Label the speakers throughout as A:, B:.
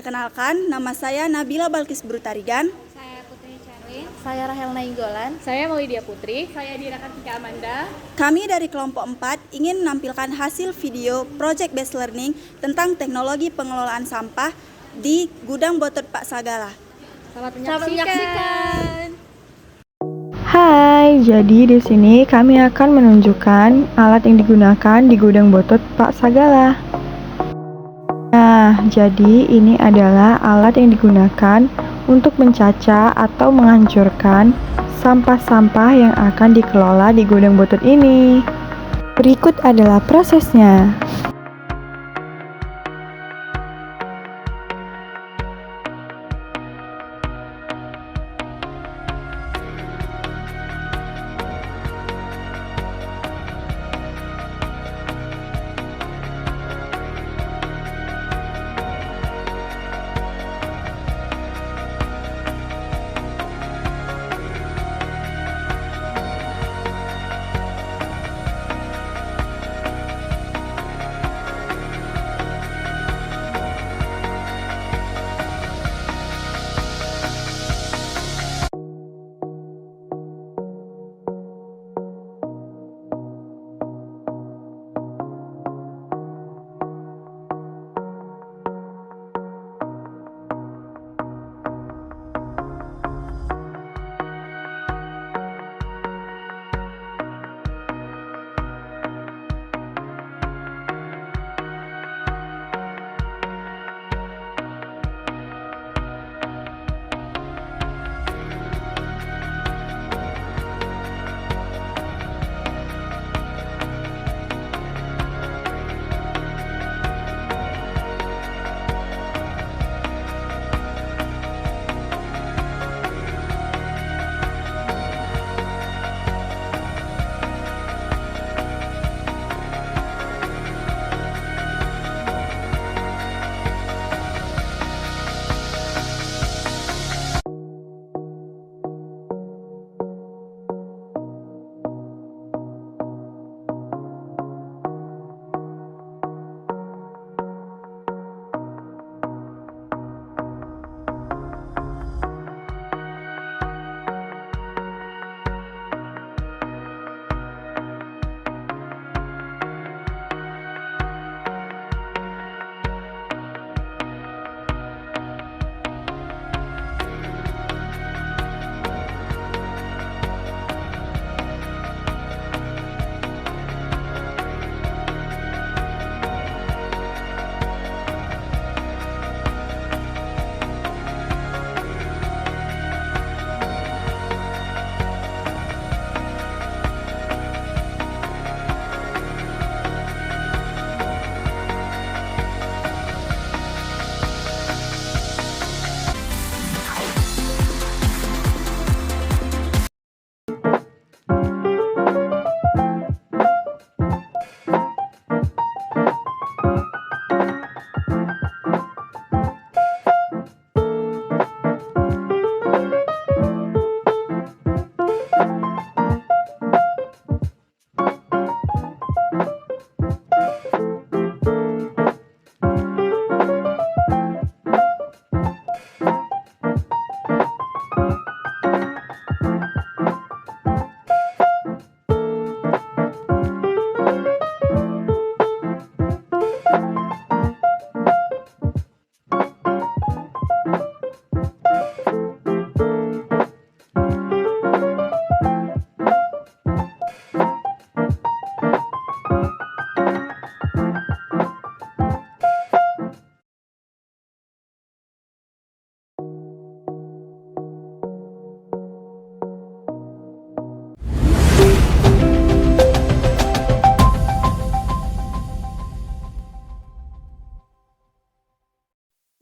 A: Perkenalkan, nama saya Nabila Balkis Brutarigan.
B: Saya Putri Charlene. Saya Rahel Nainggolan. Saya Maulidia Putri. Saya Dira Kartika Amanda.
A: Kami dari kelompok 4 ingin menampilkan hasil video Project Based Learning tentang teknologi pengelolaan sampah di Gudang Botot Pak Sagala.
B: Selamat menyaksikan.
C: Hai, jadi di sini kami akan menunjukkan alat yang digunakan di Gudang Botot Pak Sagala. Nah, jadi ini adalah alat yang digunakan untuk mencacah atau menghancurkan sampah-sampah yang akan dikelola di gudang botot ini. Berikut adalah prosesnya.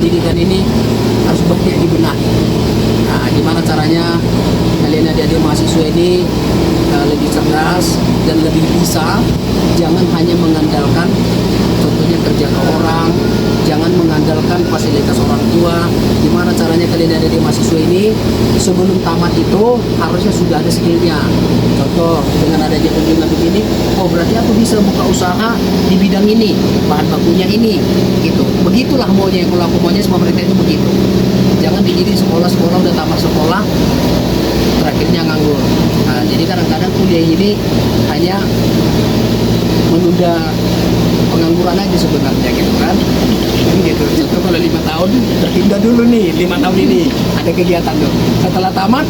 D: Pendidikan ini harus banyak dibenahi. Nah, gimana caranya kalian adik-adik mahasiswa ini lebih cerdas dan lebih bisa, jangan hanya mengandalkan waktunya kerja ke orang, jangan mengandalkan fasilitas orang tua. Gimana caranya kalian ada di mahasiswa ini, sebelum tamat itu harusnya sudah ada skillnya. Contoh, dengan adanya kunjungan begini, oh berarti aku bisa buka usaha di bidang ini, bahan bakunya ini, gitu. Begitulah maunya, kalau aku maunya semua mereka itu begitu. Jangan digini sekolah-sekolah udah tamat sekolah, terakhirnya nganggur. Nah, jadi kadang-kadang kuliah ini hanya menunda pengangguran aja sebenarnya gitu kan. Gitu. Contoh kalau 5 tahun tertunda dulu nih, 5 tahun ini ada kegiatan tuh. Setelah tamat,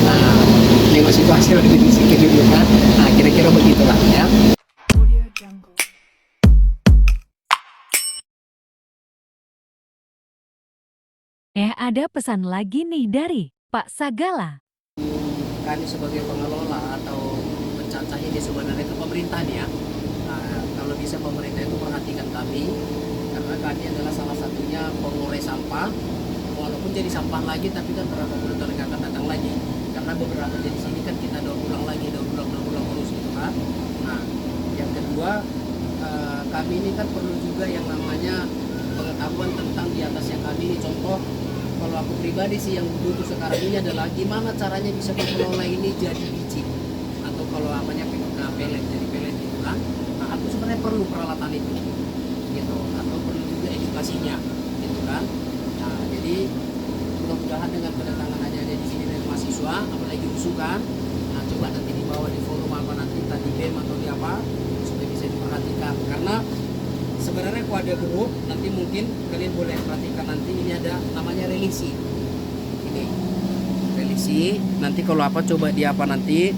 D: nah ini masih hasil dari sedikit dulu kan. Nah kira-kira begitulah ya.
E: Ada pesan lagi nih dari Pak Sagala.
D: Kami sebagai pengelola atau pencacah ini sebenarnya ke pemerintah nih ya. Nah, kalau bisa pemerintah itu perhatikan kami, karena kami adalah salah satunya pengurai sampah. Walaupun jadi sampah lagi, tapi kan beberapa bulan akan datang lagi. Karena beberapa jadi sini kan kita daur ulang lagi, daur ulang terus gitu kan. Nah, yang kedua, kami ini kan perlu juga yang namanya pengetahuan tentang di atasnya kami ini. Contoh, kalau aku pribadi sih yang butuh sekarang ini adalah gimana caranya bisa mengelola ini jadi biji, atau kalau namanya pelet, jadi pelet gitu kan. Nah, aku sebenarnya perlu peralatan itu gitu, atau perlu juga edukasinya gitu kan. Nah, jadi mudah-mudahan dengan kedatangan adik-adik di sini dari mahasiswa, apalagi usukan, nah coba nanti dibawa di forum apa nanti di BEM atau di apa, supaya bisa diperhatikan. Karena sebenarnya aku ada grup, nanti mungkin kalian boleh perhatikan, nanti ini ada namanya relisi. Ini relisi, nanti kalau apa coba di apa nanti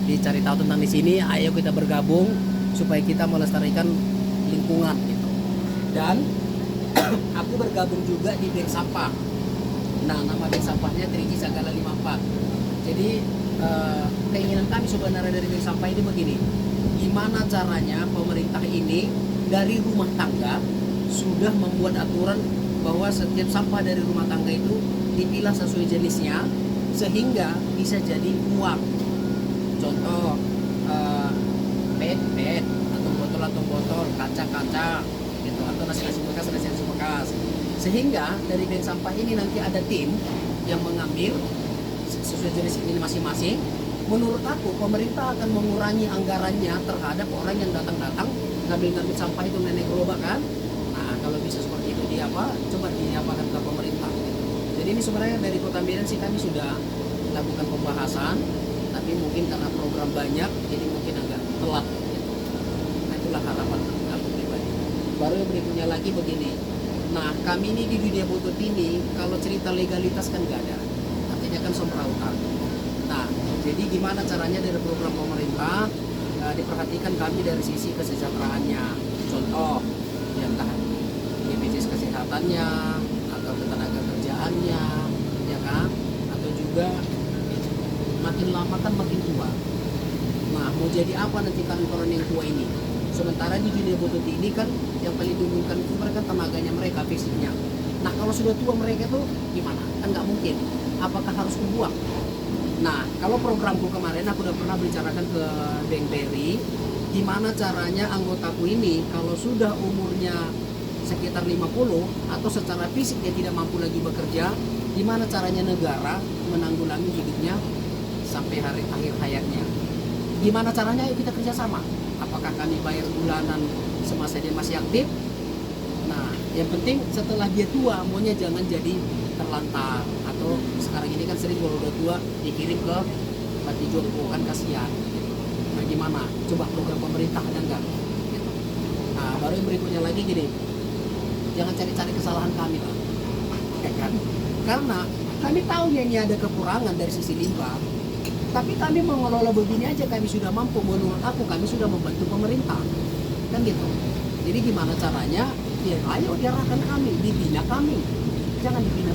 D: dicari tahu tentang di sini. Ayo kita bergabung supaya kita melestarikan lingkungan gitu. Dan aku bergabung juga di bank sampah. Nah, nama bank sampahnya Triji Sagala 54. Jadi keinginan kami sebenarnya dari bank sampah ini begini. Gimana caranya pemerintah ini dari rumah tangga sudah membuat aturan bahwa setiap sampah dari rumah tangga itu dipilah sesuai jenisnya sehingga bisa jadi uang. Contoh PET atau botol, kaca gitu, atau nasi bekas. Sehingga dari bank sampah ini nanti ada tim yang mengambil sesuai jenis ini masing-masing. Menurut aku pemerintah akan mengurangi anggarannya terhadap orang yang datang ngambil sampah itu nenek gerobak kan. Nah, kalau bisa seperti itu coba diapakan ke pemerintah gitu. Jadi ini sebenarnya dari Kota Medan sih kami sudah lakukan pembahasan, tapi mungkin karena program banyak jadi mungkin agak telat gitu. Nah, itulah harapan aku pribadi. Baru yang berikutnya lagi begini. Nah, kami ini di dunia butut ini kalau cerita legalitas kan nggak ada, artinya kan somrautan. Nah, jadi gimana caranya dari program pemerintah diperhatikan kami dari sisi kesejahteraannya. Contoh, ya entah BPJS kesehatannya atau ketenaga kerjaannya, ya kan? Atau juga makin lama kan makin tua. Nah, mau jadi apa nanti orang yang tua ini? Sementara di dunia butut ini kan yang paling diuntungkan itu mereka tenaganya mereka, fisiknya. Nah, kalau sudah tua mereka tuh gimana? Kan nggak mungkin. Apakah harus dibuang? Nah, kalau programku kemarin aku udah pernah bicarakan ke Bang Berry, gimana caranya anggotaku ini kalau sudah umurnya sekitar 50 atau secara fisik dia tidak mampu lagi bekerja, gimana caranya negara menanggulangi hidupnya sampai hari akhir hayatnya. Gimana caranya? Ayo kita kerjasama. Apakah kami bayar bulanan semasa dia masih aktif? Nah, yang penting setelah dia tua, maunya jangan jadi terlantar. Atau sekarang ini kan sering kalau udah tua dikirim ke panti jompo, kan kasihan gitu. Nah, gimana? Coba program pemerintah ada enggak? Gitu. Nah, baru yang berikutnya lagi gini, jangan cari-cari kesalahan kami lah, ya kan? Karena kami tahu ya ini ada kekurangan dari sisi limbah, tapi kami mengelola begini aja kami sudah mampu. Menurut aku kami sudah membantu pemerintah, kan gitu. Jadi gimana caranya? Ya ayo diarahkan kami, dibina kami, jangan dibina